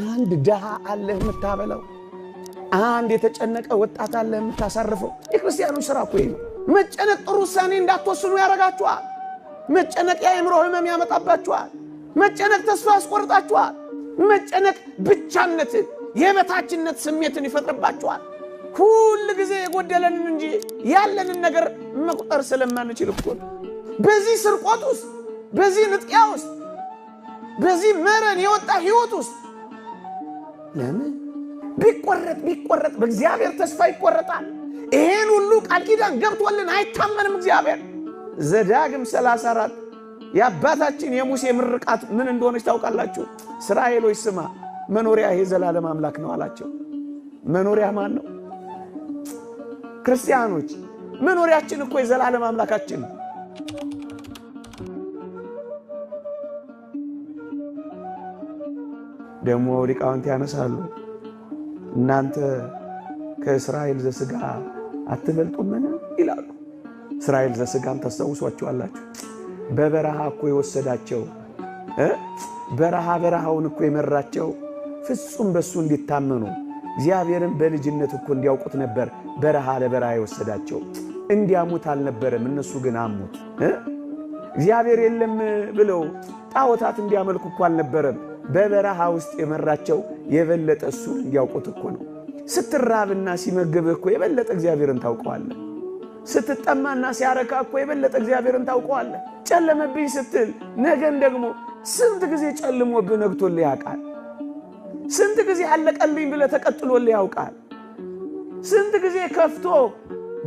አንድ ድሃ አለ የምታበላው፣ አንድ የተጨነቀ ወጣት አለ የምታሳርፈው። የክርስቲያኖች ሥራ እኮ ነው። መጨነቅ ጥሩ ውሳኔ እንዳትወስኑ ያደርጋችኋል። መጨነቅ የአእምሮ ህመም ያመጣባችኋል። መጨነቅ ተስፋ ያስቆርጣችኋል። መጨነቅ ብቻነትን፣ የበታችነት ስሜትን ይፈጥርባችኋል። ሁል ጊዜ የጎደለንን እንጂ ያለንን ነገር መቁጠር ስለማንችል እኮ በዚህ ስርቆት ውስጥ፣ በዚህ ንጥቂያ ውስጥ፣ በዚህ መረን የወጣ ህይወት ውስጥ ለምን ቢቆረጥ በእግዚአብሔር ተስፋ ይቆረጣል። ይሄን ሁሉ ቃል ኪዳን ገብቶልን አይታመንም እግዚአብሔር። ዘዳግም 34 የአባታችን የሙሴ ምርቃት ምን እንደሆነች ታውቃላችሁ? እስራኤሎች ስማ፣ መኖሪያ የዘላለም አምላክ ነው አላቸው። መኖሪያ ማን ነው? ክርስቲያኖች መኖሪያችን እኮ የዘላለም አምላካችን ነው። ደግሞ ሊቃውንት ያነሳሉ፣ እናንተ ከእስራኤል ዘሥጋ አትበልጡምን ይላሉ። እስራኤል ዘሥጋን ታስታውሷቸዋላችሁ። በበረሃ እኮ የወሰዳቸው በረሃውን እኮ የመራቸው ፍጹም በሱ እንዲታመኑ እግዚአብሔርን በልጅነት እኮ እንዲያውቁት ነበር በረሃ ለበረሃ የወሰዳቸው። እንዲያሙት አልነበረም፣ እነሱ ግን አሙት። እግዚአብሔር የለም ብለው ጣዖታት እንዲያመልኩ እኮ አልነበረም። በበረሃ ውስጥ የመራቸው የበለጠ እሱን እንዲያውቁት እኮ ነው። ስትራብና ሲመግብህ እኮ የበለጠ እግዚአብሔርን ታውቀዋለህ። ስትጠማና ሲያረካ እኮ የበለጠ እግዚአብሔርን ታውቀዋለህ። ጨለመብኝ ስትል ነገን ደግሞ ስንት ጊዜ ጨልሞብህ ነግቶልህ ያውቃል። ስንት ጊዜ አለቀልኝ ብለህ ተቀጥሎልህ ያውቃል። ስንት ጊዜ ከፍቶ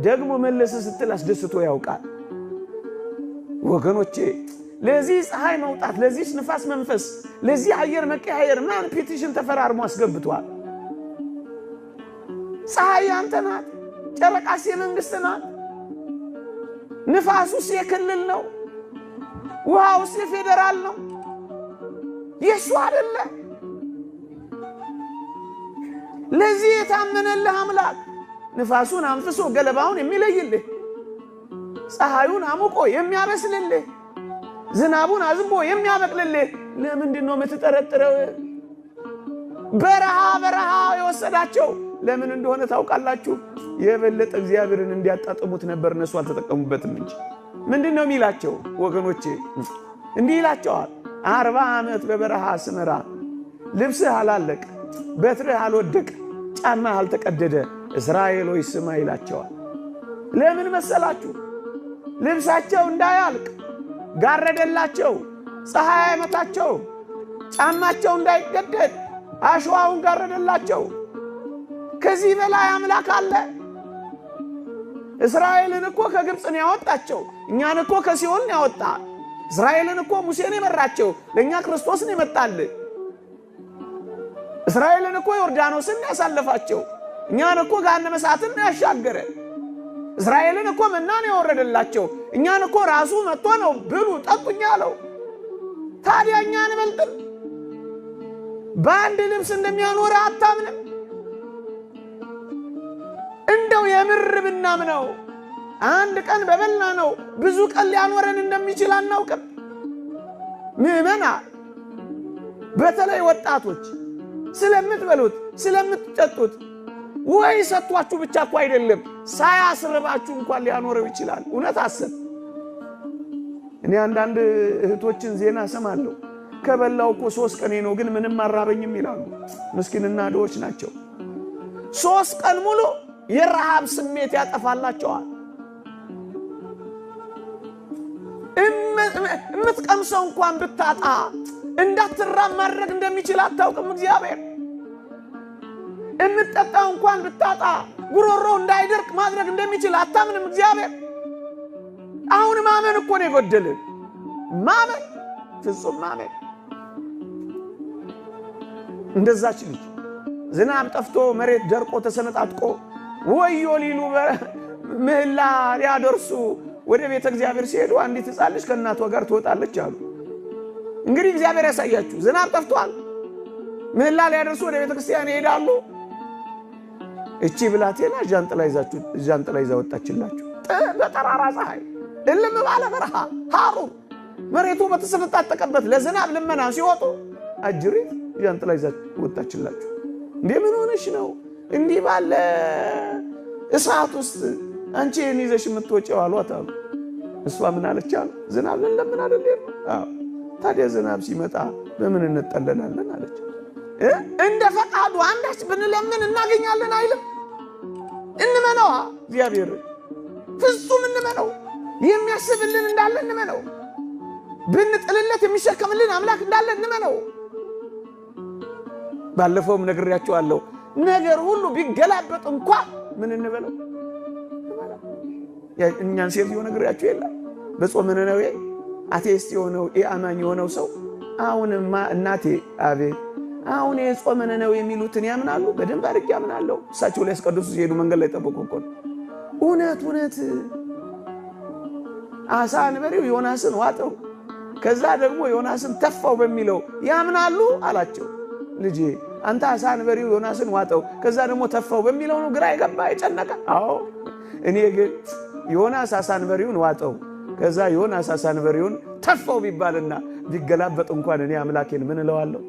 ደግሞ መለስ ስትል አስደስቶ ያውቃል። ወገኖቼ ለዚህ ፀሐይ መውጣት፣ ለዚህ ንፋስ መንፈስ፣ ለዚህ አየር መቀያየር ማን ፔቲሽን ተፈራርሞ አስገብቷል? ፀሐይ ያንተ ናት። ጨረቃስ የመንግስት ናት። ንፋሱስ የክልል ነው። ውሃውስ የፌዴራል ነው። የሱ አይደለ? ለዚህ የታመነልህ አምላክ ንፋሱን አንፍሶ ገለባውን የሚለይልህ፣ ፀሐዩን አሙቆ የሚያበስልልህ፣ ዝናቡን አዝንቦ የሚያበቅልልህ ለምንድን ነው የምትጠረጥረው? በረሃ የወሰዳቸው ለምን እንደሆነ ታውቃላችሁ? የበለጠ እግዚአብሔርን እንዲያጣጥሙት ነበር። እነሱ አልተጠቀሙበትም እንጂ ምንድን ነው የሚላቸው ወገኖቼ? እንዲህ ይላቸዋል፣ 40 ዓመት በበረሃ ስመራ ልብስህ አላለቅ፣ በትርህ አልወደቅ፣ ጫማህ አልተቀደደ፣ እስራኤሎች ስማ ይላቸዋል። ለምን መሰላችሁ? ልብሳቸው እንዳያልቅ ጋረደላቸው፣ ፀሐይ አይመታቸው፣ ጫማቸው እንዳይቀደድ አሸዋውን ጋረደላቸው። ከዚህ በላይ አምላክ አለ? እስራኤልን እኮ ከግብፅ ነው ያወጣቸው። እኛን እኮ ከሲኦል ነው ያወጣ። እስራኤልን እኮ ሙሴን የመራቸው፣ ለእኛ ክርስቶስን የመጣልን። እስራኤልን እኮ ዮርዳኖስን ያሳለፋቸው፣ እኛን እኮ ገሃነመ እሳትን ያሻገረ። እስራኤልን እኮ መናን ያወረደላቸው፣ እኛን እኮ ራሱ መጥቶ ነው ብሉ ጠጡኛ አለው። ታዲያ እኛን እንበልጥም? በአንድ ልብስ እንደሚያኖር አታምንም? እንደው የምር ብናምነው አንድ ቀን በበላ ነው ብዙ ቀን ሊያኖረን እንደሚችል አናውቅም? ምዕመና በተለይ ወጣቶች ስለምትበሉት ስለምትጠጡት ወይ ሰጥቷችሁ ብቻ እኮ አይደለም ሳያስርባችሁ እንኳን ሊያኖረው ይችላል። እውነት አስብ። እኔ አንዳንድ እህቶችን ዜና ሰማለሁ። ከበላው እኮ 3 ቀኔ ነው ግን ምንም አራበኝም ይላሉ። ምስኪንና ድሆች ናቸው። 3 ቀን ሙሉ የረሃብ ስሜት ያጠፋላቸዋል። እምትቀምሰው እንኳን ብታጣ እንዳትራብ ማድረግ እንደሚችል አታውቅም እግዚአብሔር? እምትጠጣው እንኳን ብታጣ ጉሮሮ እንዳይደርቅ ማድረግ እንደሚችል አታምንም እግዚአብሔር? አሁን ማመን እኮ ነው የጎደልን። ማመን፣ ፍጹም ማመን። እንደዛች ልጅ ዝናብ ጠፍቶ መሬት ደርቆ ተሰነጣጥቆ ወዮ ሊሉ ምህላ ሊያደርሱ ወደ ቤተ እግዚአብሔር ሲሄዱ አንዲት ሕፃን ልጅ ከእናቷ ጋር ትወጣለች አሉ። እንግዲህ እግዚአብሔር ያሳያችሁ። ዝናብ ጠፍቷል፣ ምህላ ሊያደርሱ ወደ ቤተ ክርስቲያን ይሄዳሉ። እቺ ብላቴና ጃንጥላ ይዛ ወጣችላችሁ። በጠራራ ፀሐይ እልም ባለ በረሃ ሐሩር መሬቱ በተሰነጣጠቀበት ለዝናብ ልመና ሲወጡ አጅሪት ጃንጥላ ይዛ ወጣችላችሁ። እንዴ ምን ሆነሽ ነው እንዲህ ባለ እሳት ውስጥ አንቺ እኔ ይዘሽ የምትወጪው አሏት አሉ። እሷ ምን አለች አሉ? ዝናብ ለምን አይደል? አዎ ታዲያ ዝናብ ሲመጣ በምን እንጠለላለን አለች። እንደ ፈቃዱ አንዳች ብንለምን እናገኛለን አይልም? እንመነዋ እግዚአብሔር ፍጹም እንመነው። የሚያስብልን እንዳለ እንመነው። ብንጥልለት የሚሸከምልን አምላክ እንዳለ እንመነው። ባለፈውም ነግሬያችኋለሁ። ነገር ሁሉ ቢገላበጥ እንኳን ምን እንበለው? እኛን ሴልዮ ነግሬያችሁ የለ በጾመ ነነዌ አቴስት የሆነው ኢአማኝ የሆነው ሰው አሁንማ እናቴ አቤት አሁን የጾመ ነነዌ የሚሉትን ያምናሉ? በደንብ አድርጌ ያምናለሁ። እሳቸው ላይ ያስቀድሱ ሲሄዱ መንገድ ላይ ጠበቁ እኮ እውነት አሳ አንበሪው ዮናስን ዋጠው ከዛ ደግሞ ዮናስን ተፋው በሚለው ያምናሉ አላቸው። ልጄ አንተ አሳ አንበሪው ዮናስን ዋጠው ከዛ ደግሞ ተፋው በሚለው ነው ግራ የገባ የጨነቀ? አዎ እኔ ግን ዮናስ አሳ አንበሪውን ዋጠው ከዛ ዮናስ አሳ አንበሪውን ተፋው ቢባልና ቢገላበጥ እንኳን እኔ አምላኬን ምን እለዋለሁ?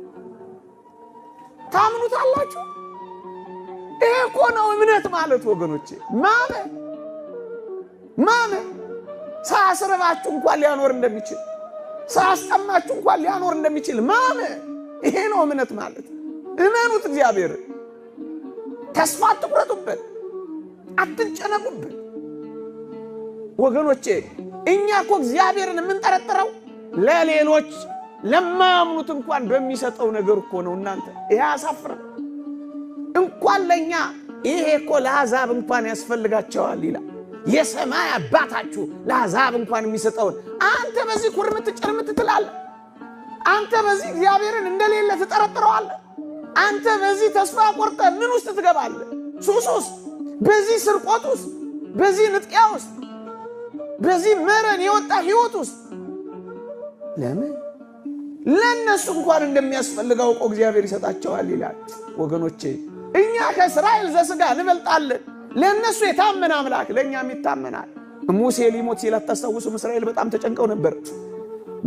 ታምኑታላችሁ? ይሄ እኮ ነው እምነት ማለት ወገኖቼ። ማመን ሳያስርባችሁ እንኳን ሊያኖር እንደሚችል ሳያስጠማችሁ እንኳን ሊያኖር እንደሚችል ማመን፣ ይሄ ነው እምነት ማለት። እመኑት እግዚአብሔር። ተስፋ አትቁረጡበት፣ አትጨነቁበት ወገኖቼ። እኛ እኮ እግዚአብሔርን የምንጠረጥረው ለሌሎች ለማያምኑት እንኳን በሚሰጠው ነገር እኮ ነው። እናንተ ይሄ አሳፍረን እንኳን ለኛ ይሄ እኮ ለአሕዛብ እንኳን ያስፈልጋቸዋል ይላል። የሰማይ አባታችሁ ለአሕዛብ እንኳን የሚሰጠውን አንተ በዚህ ኩርምት ጭርምት ትላለህ። አንተ በዚህ እግዚአብሔርን እንደሌለ ትጠረጥረዋለህ። አንተ በዚህ ተስፋ ቆርጠህ ምን ውስጥ ትገባለህ? ሱስ ውስጥ፣ በዚህ ስርቆት ውስጥ፣ በዚህ ንጥቂያ ውስጥ፣ በዚህ መረን የወጣ ህይወት ውስጥ ለምን? ለነሱ እንኳን እንደሚያስፈልገው እኮ እግዚአብሔር ይሰጣቸዋል ይላል። ወገኖቼ እኛ ከእስራኤል ዘሥጋ እንበልጣለን። ለነሱ የታመነ አምላክ ለኛም ይታመናል። ሙሴ ሊሞት ሲል አታስታውሱም? እስራኤል በጣም ተጨንቀው ነበር።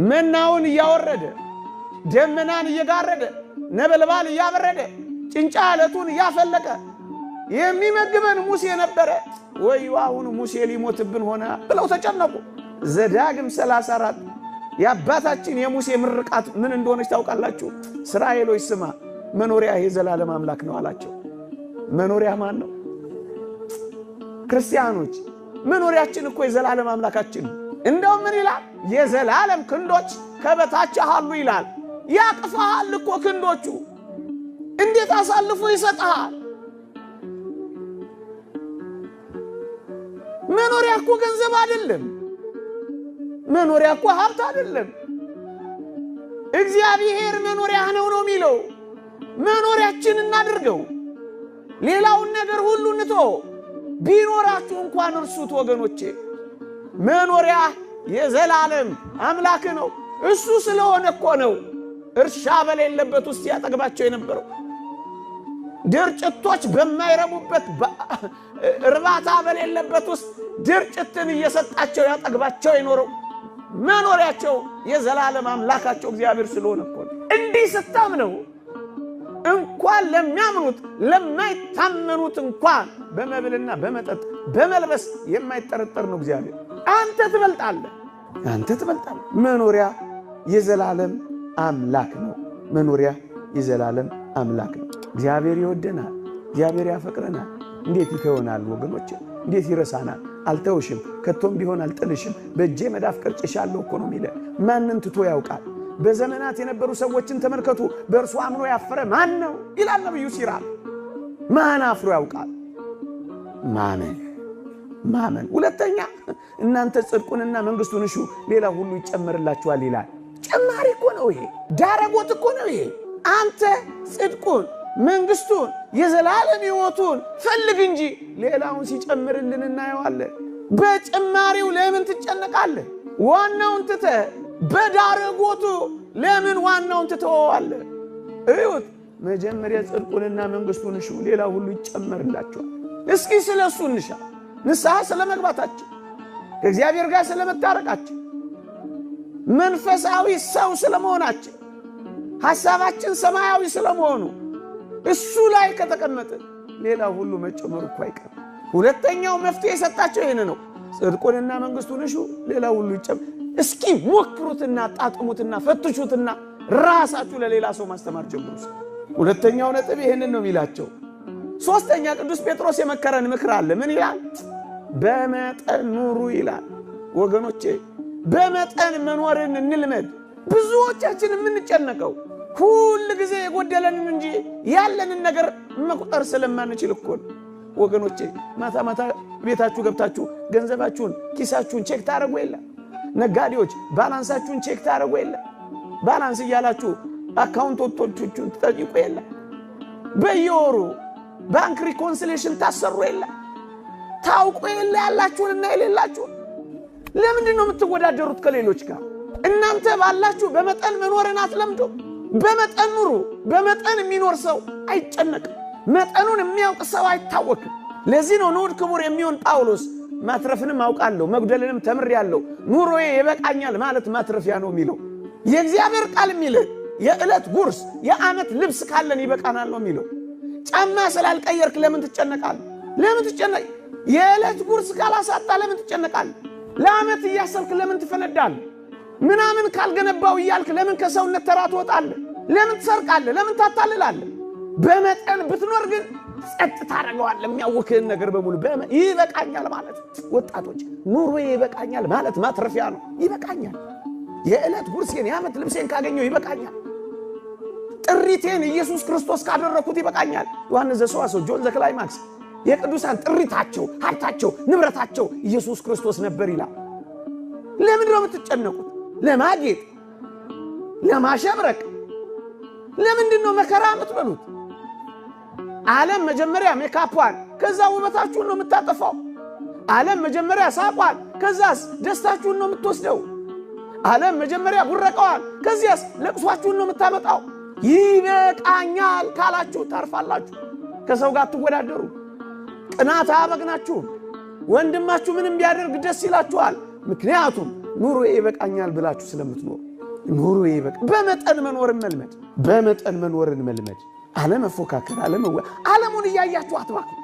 መናውን እያወረደ ደመናን እየጋረደ ነበልባል እያበረደ ጭንጫ አለቱን እያፈለቀ የሚመግበን ሙሴ ነበረ። ወይ አሁን ሙሴ ሊሞትብን ሆነ ብለው ተጨነቁ። ዘዳግም 34 የአባታችን የሙሴ ምርቃት ምን እንደሆነች ታውቃላችሁ? እስራኤሎች ስማ መኖሪያ የዘላለም አምላክ ነው አላቸው። መኖሪያ ማን ነው? ክርስቲያኖች መኖሪያችን እኮ የዘላለም አምላካችን ነው። እንደው ምን ይላል? የዘላለም ክንዶች ከበታች አሉ ይላል። ያቅፋል እኮ ክንዶቹ። እንዴት አሳልፎ ይሰጣል? መኖሪያ እኮ ገንዘብ አይደለም። መኖሪያ እኮ ሀብት አይደለም። እግዚአብሔር መኖሪያ ነው የሚለው። መኖሪያችን እናድርገው። ሌላውን ነገር ሁሉ እንቶ ቢኖራችሁ እንኳን እርሱት ወገኖቼ። መኖሪያ የዘላለም አምላክ ነው። እሱ ስለሆነ እኮ ነው እርሻ በሌለበት ውስጥ ያጠግባቸው የነበረው። ድርጭቶች በማይረቡበት እርባታ በሌለበት ውስጥ ድርጭትን እየሰጣቸው ያጠግባቸው የኖረው መኖሪያቸው የዘላለም አምላካቸው እግዚአብሔር ስለሆነ እኮ ነው። እንዲህ ስታምነው እንኳን ለሚያምኑት ለማይታመኑት እንኳን በመብልና በመጠጥ በመልበስ የማይጠረጠር ነው እግዚአብሔር። አንተ ትበልጣለህ። መኖሪያ የዘላለም አምላክ ነው። መኖሪያ የዘላለም አምላክ ነው። እግዚአብሔር ይወደናል። እግዚአብሔር ያፈቅረናል። እንዴት ይተወናል ወገኖች? እንዴት ይረሳናል? አልተውሽም፣ ከቶም ቢሆን አልጥልሽም፣ በእጄ መዳፍ ቀርጬሻለሁ እኮ ነው የሚለን። ማንን ትቶ ያውቃል? በዘመናት የነበሩ ሰዎችን ተመልከቱ። በእርሱ አምኖ ያፈረ ማን ነው ይላል ነብዩ ሲራክ። ማን አፍሮ ያውቃል? ማመን። ሁለተኛ እናንተ ጽድቁንና መንግስቱን እሹ ሌላ ሁሉ ይጨመርላችኋል ይላል። ጨማሪ እኮ ነው ይሄ፣ ዳረጎት እኮ ነው ይሄ። አንተ ጽድቁን መንግስቱን የዘላለም ሕይወቱን ፈልግ እንጂ ሌላውን ሲጨምርልን እናየዋለን። በጭማሪው ለምን ትጨነቃለህ? ዋናውን ትተህ በዳረጎቱ ለምን ዋናውን ትተዋለህ? እዩት፣ መጀመሪያ ጽድቁንና መንግስቱን እሹ ሌላ ሁሉ ይጨመርላችኋል። እስኪ ስለሱ እንሻ። ንስሐ ስለመግባታችን፣ ከእግዚአብሔር ጋር ስለመታረቃችን፣ መንፈሳዊ ሰው ስለመሆናችን፣ ሐሳባችን ሰማያዊ ስለመሆኑ እሱ ላይ ከተቀመጠ ሌላ ሁሉ መጨመሩ እኮ አይቀርም። ሁለተኛው መፍትሄ የሰጣቸው ይሄን ነው። ጽድቁንና መንግስቱን እሹ ሌላ ሁሉ ይጨመር። እስኪ ሞክሩትና ጣጥሙትና ፈትሹትና ራሳችሁ ለሌላ ሰው ማስተማር ጀምሩ። ሁለተኛው ነጥብ ይሄንን ነው የሚላቸው። ሶስተኛ ቅዱስ ጴጥሮስ የመከረን ምክር አለ። ምን ይላል? በመጠን ኑሩ ይላል። ወገኖቼ በመጠን መኖርን እንልመድ። ብዙዎቻችን የምንጨነቀው ሁሉ ጊዜ የጎደለንን እንጂ ያለንን ነገር መቁጠር ስለማንችል እኮ ነው። ወገኖቼ ማታ ማታ ቤታችሁ ገብታችሁ ገንዘባችሁን ኪሳችሁን ቼክ ታረጉ የለ? ነጋዴዎች ባላንሳችሁን ቼክ ታረጉ የለ? ባላንስ እያላችሁ አካውንቶቻችሁን ትጠይቁ የለ? በየወሩ ባንክ ሪኮንሲሌሽን ታሰሩ የለ? ታውቁ የለ ያላችሁንና የሌላችሁን? ለምንድን ነው የምትወዳደሩት ከሌሎች ጋር? እናንተ ባላችሁ በመጠን መኖርን አትለምዱ። በመጠን ኑሩ። በመጠን የሚኖር ሰው አይጨነቅም። መጠኑን የሚያውቅ ሰው አይታወክም። ለዚህ ነው ንዑድ ክቡር የሚሆን ጳውሎስ ማትረፍንም አውቃለሁ መጉደልንም ተምሬያለሁ ኑሮዬ ይበቃኛል ማለት ማትረፊያ ነው የሚለው። የእግዚአብሔር ቃል የሚለው የዕለት ጉርስ የዓመት ልብስ ካለን ይበቃናል ነው የሚለው። ጫማ ስላልቀየርክ ለምን ትጨነቃለህ? ለምን ትጨነቅ? የዕለት ጉርስ ካላሳጣ ለምን ትጨነቃለህ? ለዓመት እያሰብክ ለምን ትፈነዳለህ? ምናምን ካልገነባው እያልክ ለምን ከሰውነት ተራ ትወጣለህ? ለምን ትሰርቃለህ? ለምን ታታልላለህ? በመጠን ብትኖር ግን ጸጥ ታደርገዋለህ የሚያውክህን ነገር በሙሉ። ይበቃኛል ማለት ወጣቶች ኑሮዬ ይበቃኛል ማለት ማትረፊያ ነው። ይበቃኛል፣ የዕለት ጉርሴን የዓመት ልብሴን ካገኘው ይበቃኛል፣ ጥሪቴን ኢየሱስ ክርስቶስ ካደረኩት ይበቃኛል። ዮሐንስ ዘሰዋስው ጆን ዘክላይማክስ የቅዱሳን ጥሪታቸው ሀብታቸው ንብረታቸው ኢየሱስ ክርስቶስ ነበር ይላል። ለምንድን ነው የምትጨነቁት? ለማጌጥ ለማሸብረቅ። ለምንድን ነው መከራ የምትበሉት? ዓለም መጀመሪያ ሜካፓን ከዛ ውበታችሁን ነው የምታጠፋው። ዓለም መጀመሪያ ሳቋን ከዛስ ደስታችሁን ነው የምትወስደው። ዓለም መጀመሪያ ጉረቀዋን ከዚያስ ለቅሷችሁን ነው የምታመጣው። ይበቃኛል ካላችሁ ታርፋላችሁ። ከሰው ጋር ትወዳደሩ። ቅናት አያበግናችሁም። ወንድማችሁ ምንም ቢያደርግ ደስ ይላችኋል። ምክንያቱም ኑሮዬ ይበቃኛል ብላችሁ ስለምትኖሩ። ኑሮዬ ይበቃ። በመጠን መኖርን መልመድ። በመጠን መኖርን መልመድ። አለመፎካከር፣ ዓለሙን እያያችሁ አትባክኑ።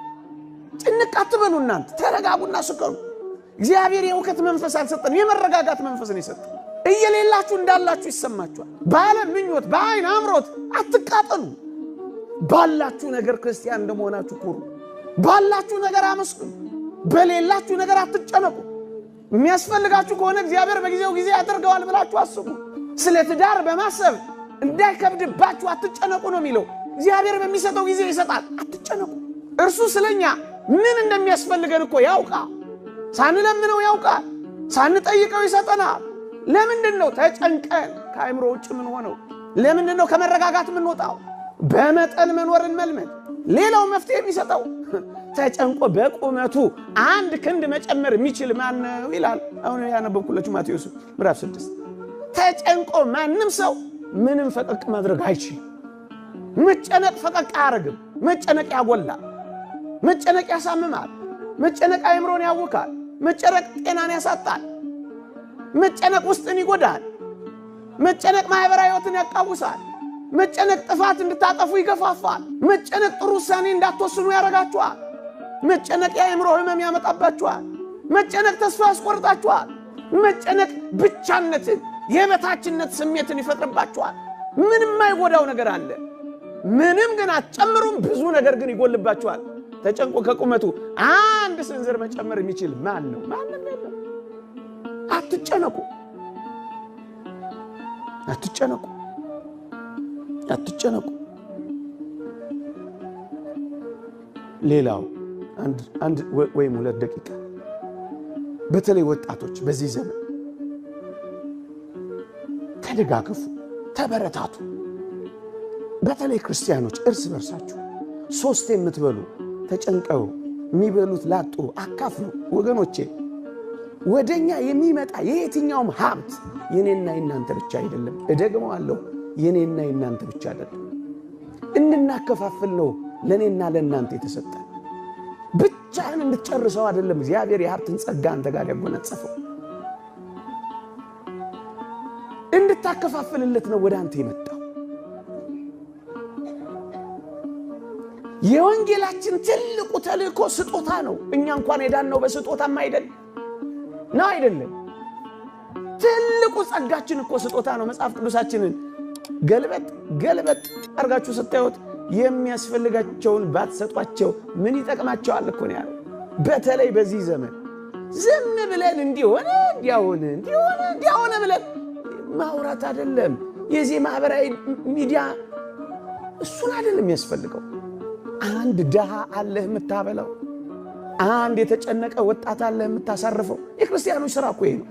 ጭንቅ አትበሉ። እናንተ ተረጋጉና ስከሩ። እግዚአብሔር የእውቀት መንፈስ አልሰጠንም፣ የመረጋጋት መንፈስን የሰጠን። እየሌላችሁ እንዳላችሁ ይሰማችኋል። በዓለም ምኞት በዓይን አምሮት አትቃጠሉ። ባላችሁ ነገር ክርስቲያን እንደመሆናችሁ ኩሩ። ባላችሁ ነገር አመስግኑ። በሌላችሁ ነገር አትጨነቁ። የሚያስፈልጋችሁ ከሆነ እግዚአብሔር በጊዜው ጊዜ ያደርገዋል ብላችሁ አስቡ። ስለ ትዳር በማሰብ እንዳይከብድባችሁ አትጨነቁ ነው የሚለው። እግዚአብሔር በሚሰጠው ጊዜ ይሰጣል፣ አትጨነቁ። እርሱ ስለኛ ምን እንደሚያስፈልገን እኮ ያውቃል። ሳንለምነው ያውቃል፣ ሳንጠይቀው ይሰጠናል። ለምንድን ነው ተጨንቀን ከአእምሮ ውጭ ምን ሆነው? ለምንድን ነው ከመረጋጋት ምን ወጣው? በመጠን መኖርን መልመድ። ሌላው መፍትሄ የሚሰጠው ተጨንቆ በቁመቱ አንድ ክንድ መጨመር የሚችል ማን ነው ይላል። አሁን ያነበብኩላችሁ ማቴዎስ ምዕራፍ 6። ተጨንቆ ማንም ሰው ምንም ፈቀቅ ማድረግ አይችልም። መጨነቅ ፈቀቅ አያረግም። መጨነቅ ያጎላል። መጨነቅ ያሳምማል። መጨነቅ አእምሮን ያውካል። መጨነቅ ጤናን ያሳጣል። መጨነቅ ውስጥን ይጎዳል። መጨነቅ ማህበራዊ ሕይወትን ያቃውሳል። መጨነቅ ጥፋት እንድታጠፉ ይገፋፋል። መጨነቅ ጥሩ ውሳኔ እንዳትወስኑ ያረጋችኋል። መጨነቅ የአእምሮ ህመም ያመጣባችኋል። መጨነቅ ተስፋ ያስቆርጣችኋል። መጨነቅ ብቻነትን የበታችነት ስሜትን ይፈጥርባችኋል። ምንም የማይጎዳው ነገር አለ፣ ምንም ግን አትጨምሩም። ብዙ ነገር ግን ይጎልባችኋል። ተጨንቆ ከቁመቱ አንድ ስንዝር መጨመር የሚችል ማን ነው? ማንም የለም። አትጨነቁ፣ አትጨነቁ፣ አትጨነቁ። ሌላው አንድ ወይም 2 ደቂቃ በተለይ ወጣቶች በዚህ ዘመን ተደጋገፉ፣ ተበረታቱ። በተለይ ክርስቲያኖች እርስ በርሳችሁ 3 የምትበሉ ተጨንቀው የሚበሉት ላጡ አካፍሉ። ወገኖቼ ወደኛ የሚመጣ የየትኛውም ሀብት የኔና የናንተ ብቻ አይደለም። እደግመዋለሁ፣ የኔና የናንተ ብቻ አይደለም። እንድናከፋፍል ነው ለኔና ለናንተ የተሰጠ። ብቻህን እንድትጨርሰው አይደለም እግዚአብሔር የሀብትን ጸጋ አንተ ጋር ያጎናጸፈው። እንድታከፋፍልለት ነው ወደ አንተ የመጣው። የወንጌላችን ትልቁ ተልእኮ ስጦታ ነው። እኛ እንኳን የዳነው በስጦታም አይደለም። ትልቁ ጸጋችን እኮ ስጦታ ነው። መጽሐፍ ቅዱሳችንን ገልበጥ አርጋችሁ ስታዩት የሚያስፈልጋቸውን ባትሰጧቸው ምን ይጠቅማቸዋል እኮ ነው ያለው። በተለይ በዚህ ዘመን ዝም ብለን እንዲሆነ ብለን ማውራት አይደለም። የዚህ ማህበራዊ ሚዲያ እሱን አይደለም የሚያስፈልገው። አንድ ድሃ አለህ የምታበላው፣ አንድ የተጨነቀ ወጣት አለህ የምታሳርፈው። የክርስቲያኖች ሥራ እኮ ይሄ ነው።